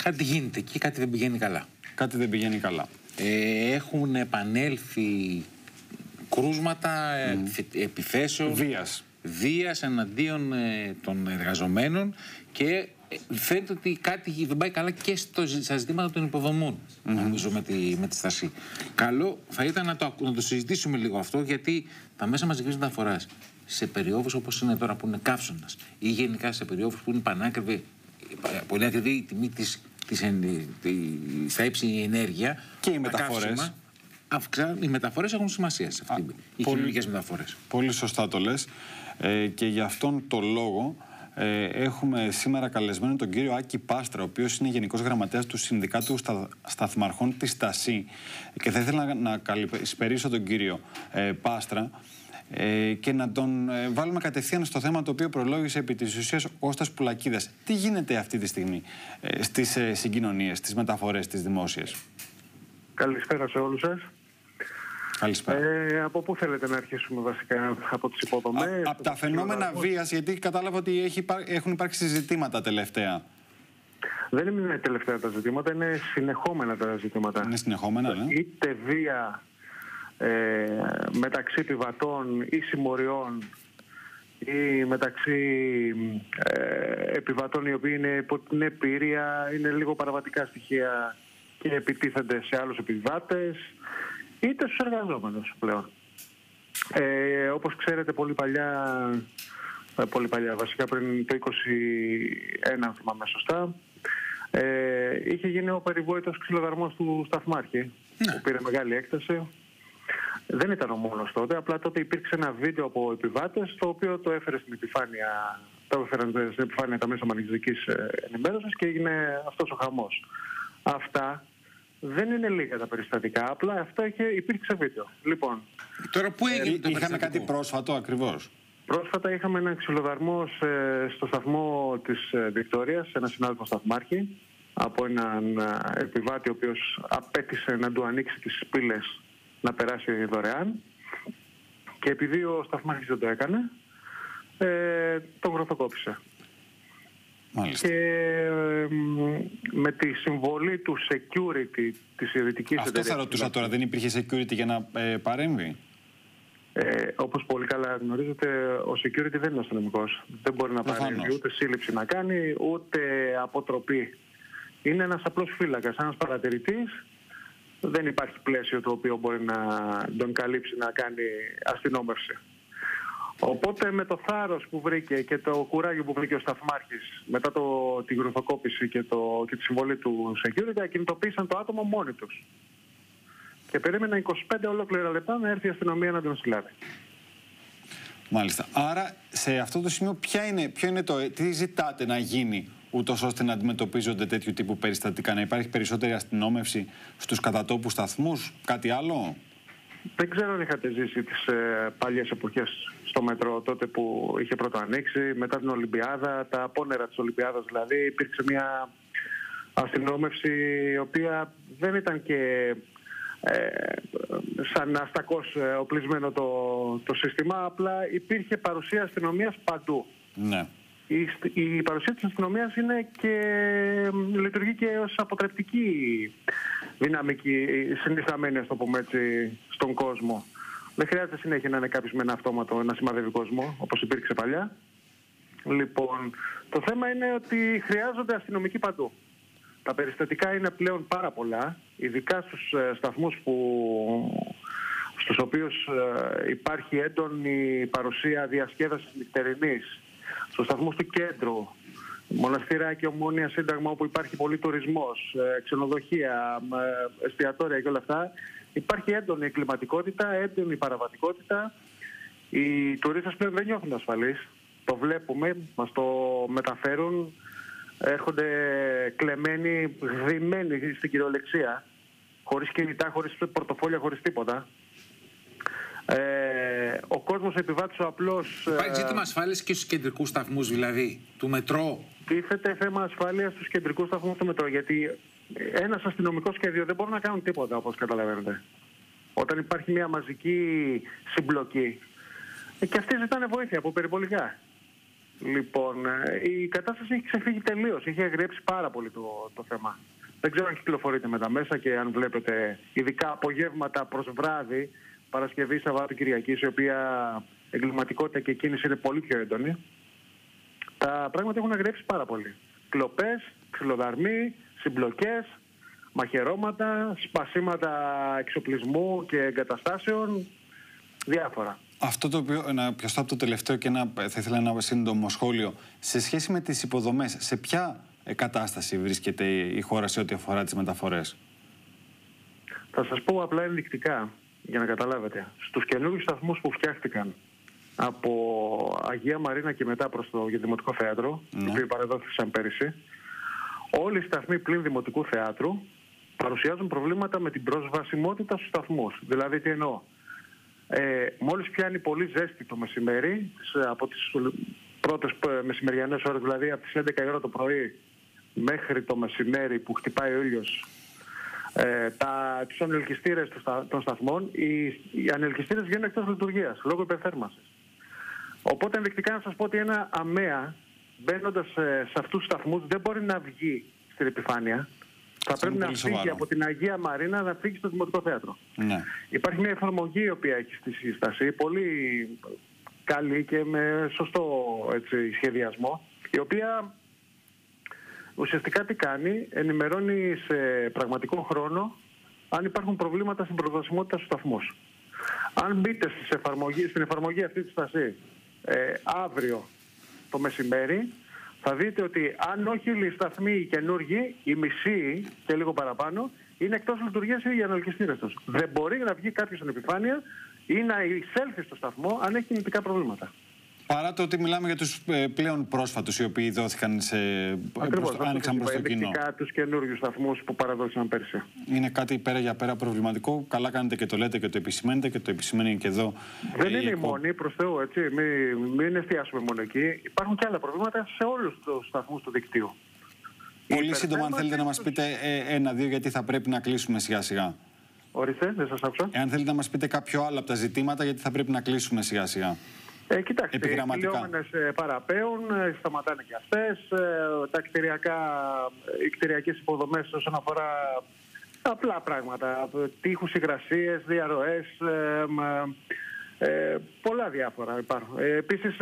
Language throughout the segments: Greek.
Κάτι γίνεται εκεί, κάτι δεν πηγαίνει καλά. Κάτι δεν πηγαίνει καλά. Έχουν επανέλθει κρούσματα επιθέσεων βίας εναντίον των εργαζομένων και φαίνεται ότι κάτι δεν πάει καλά και στα ζητήματα των υποδομών, νομίζω, με τη στασή. Καλό θα ήταν να το συζητήσουμε λίγο αυτό, γιατί τα μέσα μαζικής μεταφοράς σε περιόδους όπως είναι τώρα, που είναι καύσωνας, ή γενικά σε περιόδους που είναι πανάκριβη, πολύ ακριβή η τιμή στα ύψη ενέργεια και οι μεταφορές. Οι μεταφορές έχουν σημασία σε αυτή οι κοινωνικές μεταφορές. Πολύ σωστά το λες. Και γι' αυτόν τον λόγο έχουμε σήμερα καλεσμένο τον κύριο Άκη Πάστρα, ο οποίος είναι Γενικός Γραμματέας του Συνδικάτου Σταθμαρχών της ΤΑΣΥ. Και θα ήθελα να καλησπερίσω τον κύριο Πάστρα και να τον βάλουμε κατευθείαν στο θέμα το οποίο προλόγησε επί της ουσίας ο Κώστας Πουλακίδας. Τι γίνεται αυτή τη στιγμή στις συγκοινωνίες, στις μεταφορές, τις δημόσιες? Καλησπέρα σε όλους σας. Καλησπέρα. Από πού θέλετε να αρχίσουμε βασικά? Από τις υποδομές? Από τα φαινόμενα βίας, γιατί κατάλαβα ότι έχουν υπάρξει ζητήματα τελευταία. Δεν είναι τελευταία τα ζητήματα, είναι συνεχόμενα τα ζητήματα. Είναι συνεχόμενα, ναι. Είτε βία μεταξύ επιβατών ή συμμοριών, ή μεταξύ επιβατών οι οποίοι είναι υπό την επίρρεια, είναι λίγο παραβατικά στοιχεία και επιτίθενται σε άλλους επιβάτες, είτε στους εργαζόμενους πλέον. Όπως ξέρετε, πολύ παλιά, βασικά πριν το 2021, αν θυμάμαι σωστά, είχε γίνει ο περιβόητος ξυλοδαρμός του Σταθμάρχη, που πήρε μεγάλη έκταση. Δεν ήταν ο μόνος τότε, απλά τότε υπήρξε ένα βίντεο από επιβάτες, το οποίο το έφερε στην επιφάνεια, τα μέσα μαζικής ενημέρωσης και έγινε αυτός ο χαμός. Αυτά δεν είναι λίγα τα περιστατικά, απλά αυτά υπήρξε βίντεο. Λοιπόν, τώρα πού έγινε το είχαμε κάτι πρόσφατο ακριβώς? Πρόσφατα είχαμε έναν ξυλοδαρμό στο σταθμό της Βικτόριας, σε ένα συνάδελφο σταθμάρχη, από έναν επιβάτη ο οποίος απέτησε να του ανοίξει τις πύλες να περάσει δωρεάν, και επειδή ο σταθμάρχης δεν το έκανε, τον γροθοκόπησε. Μάλιστα. Και με τη συμβολή του security της ιδιωτικής εταιρείας... Αυτό θα ρωτούσα τώρα, δεν υπήρχε security για να παρέμβει? Όπως πολύ καλά γνωρίζετε, ο security δεν είναι αστυνομικός. Δεν μπορεί να παρέμβει, ούτε σύλληψη να κάνει, ούτε αποτροπή. Είναι ένας απλός φύλακας, ένας παρατηρητής. Δεν υπάρχει πλαίσιο το οποίο μπορεί να τον καλύψει να κάνει αστυνόμευση. Οπότε με το θάρρος που βρήκε και το κουράγιο που βρήκε ο σταθμάρχης μετά την γροθοκόπηση και τη συμβολή του security, ακινητοποίησαν το άτομο μόνοι τους. Και περίμεναν 25 ολόκληρα λεπτά να έρθει η αστυνομία να τον συλλάβει. Μάλιστα. Άρα σε αυτό το σημείο τι ζητάτε να γίνει, ούτως ώστε να αντιμετωπίζονται τέτοιου τύπου περιστατικά? Να υπάρχει περισσότερη αστυνόμευση στους κατατόπους σταθμούς, κάτι άλλο? Δεν ξέρω αν είχατε ζήσει τις παλιές εποχές στο μετρό, τότε που είχε πρώτο ανοίξει, μετά την Ολυμπιάδα, τα απόνερα της Ολυμπιάδας δηλαδή. Υπήρξε μια αστυνόμευση η οποία δεν ήταν και σαν αστακώς οπλισμένο το σύστημα, απλά υπήρχε παρουσία αστυνομίας παντού. Ναι. Η παρουσία της αστυνομίας λειτουργεί και ως αποτρεπτική δυναμική, συνισταμένη, ας το πούμε έτσι, στον κόσμο. Δεν χρειάζεται συνέχεια να είναι κάποιος με ένα αυτόματο να σημαδεύει κόσμο, όπως υπήρξε παλιά. Λοιπόν, το θέμα είναι ότι χρειάζονται αστυνομικοί παντού. Τα περιστατικά είναι πλέον πάρα πολλά, ειδικά στους σταθμούς στους οποίους υπάρχει έντονη παρουσία διασκέδασης νυχτερινής, στους σταθμούς του κέντρου, Μοναστηράκι, Ομόνια, Σύνταγμα, όπου υπάρχει πολύ τουρισμός, ξενοδοχεία, εστιατόρια και όλα αυτά, υπάρχει έντονη εγκληματικότητα, έντονη παραβατικότητα. Οι τουρίστες πλέον δεν νιώθουν ασφαλείς. Το βλέπουμε, μας το μεταφέρουν. Έρχονται κλεμμένοι, γδυμμένοι στην κυριολεξία, χωρίς κινητά, χωρίς πορτοφόλια, χωρίς τίποτα. Ο κόσμος, ο επιβάτης, ο απλός... Υπάρχει ζήτημα ασφάλειας και στους κεντρικούς σταθμούς, δηλαδή, του μετρό? Τίθεται θέμα ασφάλειας στους κεντρικούς σταθμούς του μετρό, γιατί ένας αστυνομικός και δύο δεν μπορούν να κάνουν τίποτα, όπως καταλαβαίνετε. Όταν υπάρχει μια μαζική συμπλοκή, και αυτοί ζητάνε βοήθεια από περιπολικά. Λοιπόν, η κατάσταση έχει ξεφύγει τελείως. Είχε αγριέψει πάρα πολύ το θέμα. Δεν ξέρω αν κυκλοφορείτε με τα μέσα και αν βλέπετε ειδικά απογεύματα προς βράδυ, Παρασκευή, Σαββάτου, Κυριακής, η οποία εγκληματικότητα και κίνηση είναι πολύ πιο έντονη. Τα πράγματα έχουν αγριέψει πάρα πολύ. Κλοπές, ξυλοδαρμοί, συμπλοκές, μαχαιρώματα, σπασίματα εξοπλισμού και εγκαταστάσεων, διάφορα. Αυτό το οποίο, να πιαστώ από το τελευταίο και θα ήθελα ένα σύντομο σχόλιο. Σε σχέση με τις υποδομές, σε ποια κατάσταση βρίσκεται η χώρα σε ό,τι αφορά τις μεταφορές? Θα σας πω απλά ενδεικτικά, για να καταλάβετε. Στους καινούριους σταθμούς που φτιάχτηκαν από Αγία Μαρίνα και μετά προς το Δημοτικό Θέατρο, οι οποίοι παραδόθησαν πέρυσι, όλοι οι σταθμοί πλην Δημοτικού Θεάτρου παρουσιάζουν προβλήματα με την προσβασιμότητα στους σταθμούς. Δηλαδή, τι εννοώ? Μόλις πιάνει πολύ ζέστη το μεσημέρι, από τις πρώτες μεσημεριανές ώρες, δηλαδή από τις 11 η ώρα το πρωί μέχρι το μεσημέρι που χτυπάει ο ήλιος, τους ανελκυστήρες των σταθμών, οι ανελκυστήρες βγαίνουν εκτός λειτουργίας λόγω υπερθέρμανσης. Οπότε ενδεικτικά να σας πω ότι ένα ΑΜΕΑ μπαίνοντας σε αυτούς τους σταθμούς δεν μπορεί να βγει στην επιφάνεια. Θα πρέπει να φύγει από την Αγία Μαρίνα, να φύγει στο Δημοτικό Θέατρο. Ναι. Υπάρχει μια εφαρμογή η οποία έχει στη σύσταση, πολύ καλή και με σωστό σχεδιασμό, η οποία ουσιαστικά τι κάνει? Ενημερώνει σε πραγματικό χρόνο αν υπάρχουν προβλήματα στην προσβασιμότητα στους σταθμούς. Αν μπείτε στην εφαρμογή αυτή τη στάση αύριο το μεσημέρι, θα δείτε ότι αν όχι οι σταθμοί οι καινούργοι, οι μισοί και λίγο παραπάνω, είναι εκτός λειτουργίας οι αναλκυστήρες τους. Δεν μπορεί να βγει κάποιος στην επιφάνεια ή να εισέλθει στο σταθμό αν έχει κινητικά προβλήματα. Παρά το ότι μιλάμε για τους πλέον πρόσφατους, οι οποίοι δόθηκαν άνοιξαν προς το κοινό. Ακριβώς, τους καινούριους σταθμούς που παραδόθησαν πέρσι. Είναι κάτι πέρα για πέρα προβληματικό. Καλά κάνετε και το λέτε και το επισημαίνετε και το επισημαίνει και εδώ. Δεν είναι η μόνη, προς Θεού, έτσι. Μην εστιάσουμε μόνο εκεί. Υπάρχουν και άλλα προβλήματα σε όλους τους σταθμούς του δικτύου. Πολύ σύντομα, αν θέλετε να μας πείτε ένα-δύο, γιατί θα πρέπει να κλείσουμε σιγά-σιγά. Ορίστε, δεν σας άκουσα. Εάν θέλετε να μας πείτε κάποιο άλλο από τα ζητήματα, γιατί θα πρέπει να κλείσουμε σιγά-σιγά. Κοιτάξτε, οι κυλιόμενες παραπέουν, σταματάνε και αυτές, οι κτηριακές υποδομές όσον αφορά απλά πράγματα, τείχους, υγρασίες, διαρροές, πολλά διάφορα υπάρχουν. Επίσης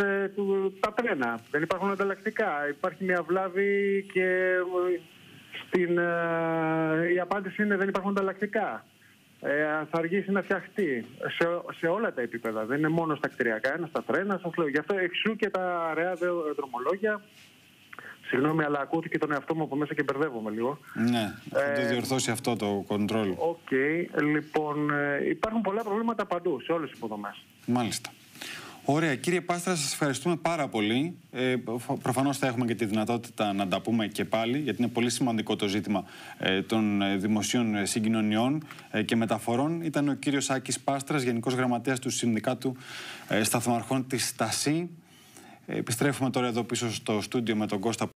τα τρένα, δεν υπάρχουν ανταλλακτικά, υπάρχει μια βλάβη και η απάντηση είναι δεν υπάρχουν ανταλλακτικά. Θα αργήσει να φτιαχτεί σε όλα τα επίπεδα. Δεν είναι μόνο στα κτηριακά, είναι στα τρένα. Σας λέω. Γι' αυτό εξού και τα αραιά δρομολόγια. Συγγνώμη, αλλά ακούω και τον εαυτό μου από μέσα και μπερδεύομαι λίγο. Ναι, θα το διορθώσει αυτό το control. Οκ. Λοιπόν, υπάρχουν πολλά προβλήματα παντού, σε όλες τις υποδομές. Μάλιστα. Ωραία. Κύριε Πάστρα, σας ευχαριστούμε πάρα πολύ. Προφανώς θα έχουμε και τη δυνατότητα να τα πούμε και πάλι, γιατί είναι πολύ σημαντικό το ζήτημα των δημοσίων συγκοινωνιών και μεταφορών. Ήταν ο κύριος Άκης Πάστρας, Γενικός Γραμματέας του Συνδικάτου Σταθμαρχών της ΤΑΣΥ. Επιστρέφουμε τώρα εδώ πίσω στο στούντιο με τον Κώστα.